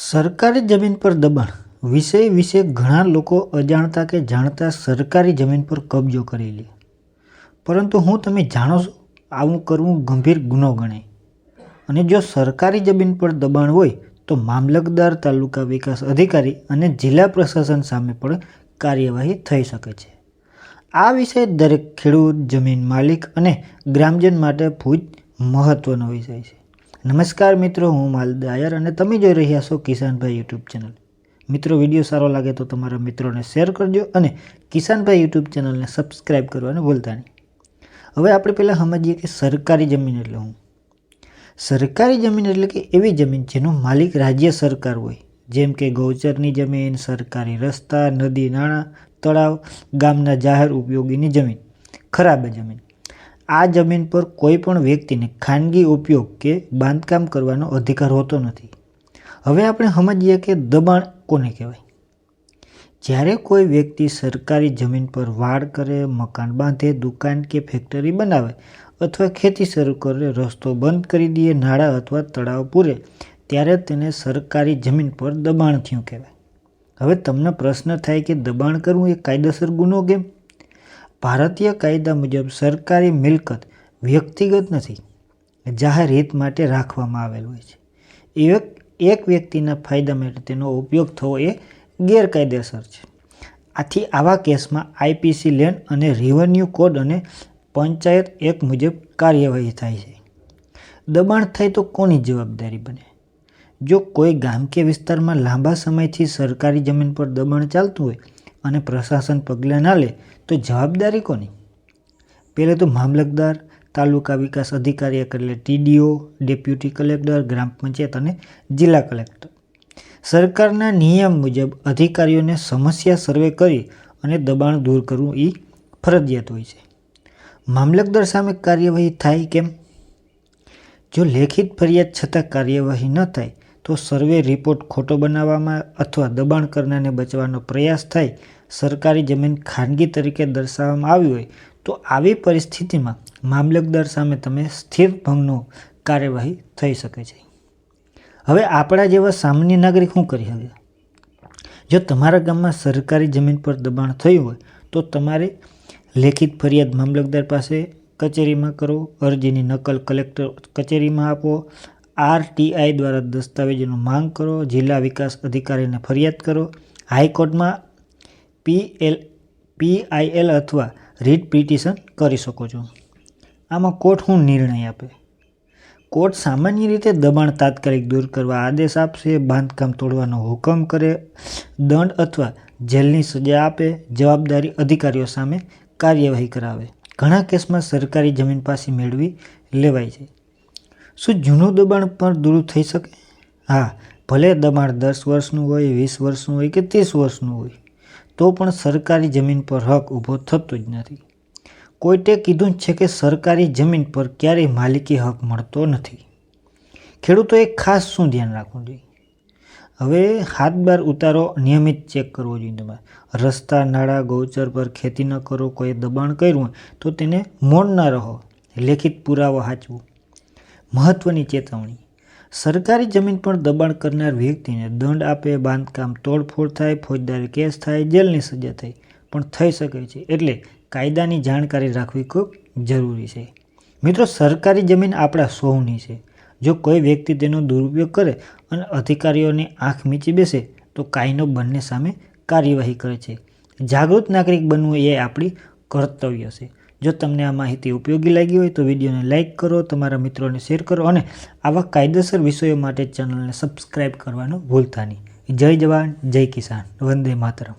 સરકારી જમીન પર દબાણ વિષય વિશે ઘણા લોકો અજાણતા કે જાણતા સરકારી જમીન પર કબજો કરી લે, પરંતુ તમે જાણો છો આવું કરવું ગંભીર ગુનો ગણાય અને જો સરકારી જમીન પર દબાણ હોય તો મામલતદાર, તાલુકા વિકાસ અધિકારી અને જિલ્લા પ્રશાસન સામે પણ કાર્યવાહી થઈ શકે છે. આ વિષય દરેક ખેડૂત, જમીન માલિક અને ગ્રામજન માટે ખૂબ મહત્વનો વિષય છે. નમસ્કાર મિત્રો, હું માલદા આયર અને તમે જોઈ રહ્યા છો કિસાનભાઈ યુટ્યુબ ચેનલ. મિત્રો, વિડીયો સારો લાગે તો તમારા મિત્રોને શેર કરજો અને કિસાનભાઈ યુટ્યુબ ચેનલને સબસ્ક્રાઈબ કરવાનું ભૂલતા નહીં. હવે આપણે પહેલાં સમજીએ કે સરકારી જમીન એટલે શું. સરકારી જમીન એટલે કે એવી જમીન જેનો માલિક રાજ્ય સરકાર હોય, જેમ કે ગૌચરની જમીન, સરકારી રસ્તા, નદી, નાળા, તળાવ, ગામના જાહેર ઉપયોગીની જમીન, ખરાબ જમીન. આ જમીન પર કોઈ પણ વ્યક્તિને ખાનગી ઉપયોગ કે બાંધકામ કરવાનો અધિકાર હોતો નથી. હવે આપણે સમજીએ કે દબાણ કોને કહેવાય. જ્યારે કોઈ વ્યક્તિ સરકારી જમીન પર વાડ કરે, મકાન બાંધે, દુકાન કે ફેક્ટરી બનાવે અથવા ખેતી શરૂ કરે, રસ્તો બંધ કરી દે, નાળા અથવા તળાવ પૂરે, ત્યારે તેને સરકારી જમીન પર દબાણ થયું કહેવાય. હવે તમને પ્રશ્ન થાય કે દબાણ કરવું એ કાયદેસર ગુનો કેમ? ભારતીય કાયદા મુજબ સરકારી મિલકત વ્યક્તિગત નથી, જાહેર હિત માટે રાખવામાં આવેલ હોય છે. એક વ્યક્તિના ફાયદા માટે તેનો ઉપયોગ થવો એ ગેરકાયદેસર છે. આથી આવા કેસમાં આઈપીસી લેન્ડ અને રેવન્યુ કોડ અને પંચાયત એક્ટ મુજબ કાર્યવાહી થાય છે. દબાણ થાય તો કોની જવાબદારી બને? જો કોઈ ગામ કે વિસ્તારમાં લાંબા સમયથી સરકારી જમીન પર દબાણ ચાલતું હોય અને પ્રશાસન પગલાં ના લે તો જવાબદારી કોની? પહેલે તો મામલતદાર, તાલુકા વિકાસ અધિકારી એટલે TDO, ડેપ્યુટી કલેક્ટર, ગ્રામ પંચાયત અને જિલ્લા કલેક્ટર. સરકારના નિયમ મુજબ અધિકારીઓને સમસ્યા સર્વે કરી અને દબાણ દૂર કરવું એ ફરજિયાત હોય છે. મામલતદાર સામે કાર્યવાહી થાય કેમ? જો લેખિત ફરિયાદ છતાં કાર્યવાહી ન થાય તો સર્વે રિપોર્ટ ખોટો બનાવવામાં અથવા દબાણ કરનારને બચવાનો પ્રયાસ થાય, સરકારી જમીન ખાનગી તરીકે દર્શાવવામાં આવી હોય તો આવી પરિસ્થિતિમાં મામલતદાર સામે સ્થિર ભંગનો કાર્યવાહી થઈ શકે છે. હવે આપણા જેવા સામાન્ય નાગરિક શું કરી શકે? જો તમારા ગામમાં સરકારી જમીન પર દબાણ થયું હોય તો તમારે લેખિત ફરિયાદ મામલતદાર પાસે કચેરીમાં કરો, અરજીની નકલ કલેક્ટર કચેરીમાં આપો, RTI દ્વારા દસ્તાવેજોની માંગ કરો, જિલ્લા વિકાસ અધિકારીને ફરિયાદ કરો, હાઈકોર્ટમાં PIL અથવા રીટ પિટિશન કરી શકો છો. આમાં કોર્ટ શું નિર્ણય આપે? કોર્ટ સામાન્ય રીતે દબાણ તાત્કાલિક દૂર કરવા આદેશ આપશે, બાંધકામ તોડવાનો હુકમ કરે, દંડ અથવા જેલની સજા આપે, જવાબદારી અધિકારીઓ સામે કાર્યવાહી કરાવે. ઘણા કેસમાં સરકારી જમીન પાછી મેળવી લેવાય છે. શું જૂનું દબાણ પણ દૂર થઈ શકે? હા, ભલે દબાણ 10 વર્ષનું હોય, 20 વર્ષનું હોય કે 30 વર્ષનું હોય, તો પણ સરકારી જમીન પર હક ઊભો થતો જ નથી. કોર્ટે કીધું છે કે સરકારી જમીન પર ક્યારેય માલિકી હક મળતો નથી. ખેડૂતોએ ખાસ શું ધ્યાન રાખવું જોઈએ? હવે હાથ-બાર ઉતારો નિયમિત ચેક કરવો જોઈએ. તમારે રસ્તા, નાળા, ગૌચર પર ખેતી ન કરો. કોઈ દબાણ કર્યું હોય તો તેને મૌન ન રહો, લેખિત પુરાવો સાચવો. મહત્વની ચેતવણી: સરકારી જમીન પર દબાણ કરનાર વ્યક્તિને દંડ આપે, બાંધકામ તોડફોડ થાય, ફોજદારી કેસ થાય, જેલની સજા થાય પણ થઈ શકે છે. એટલે કાયદાની જાણકારી રાખવી ખૂબ જરૂરી છે. મિત્રો, સરકારી જમીન આપણા સૌની છે. જો કોઈ વ્યક્તિ તેનો દુરુપયોગ કરે અને અધિકારીઓની આંખ મીચી બેસે તો કાયદો બંને સામે કાર્યવાહી કરે છે. જાગૃત નાગરિક બનવું એ આપણી કર્તવ્ય છે. જો તમને આ માહિતી ઉપયોગી લાગી હોય તો વિડીયોને લાઇક કરો, તમારા મિત્રોને શેર કરો અને આવા કાયદેસર વિષયો માટે ચેનલને સબસ્ક્રાઈબ કરવાનું ભૂલતા નહીં. જય જવાન, જય કિસાન, વંદે માતરમ.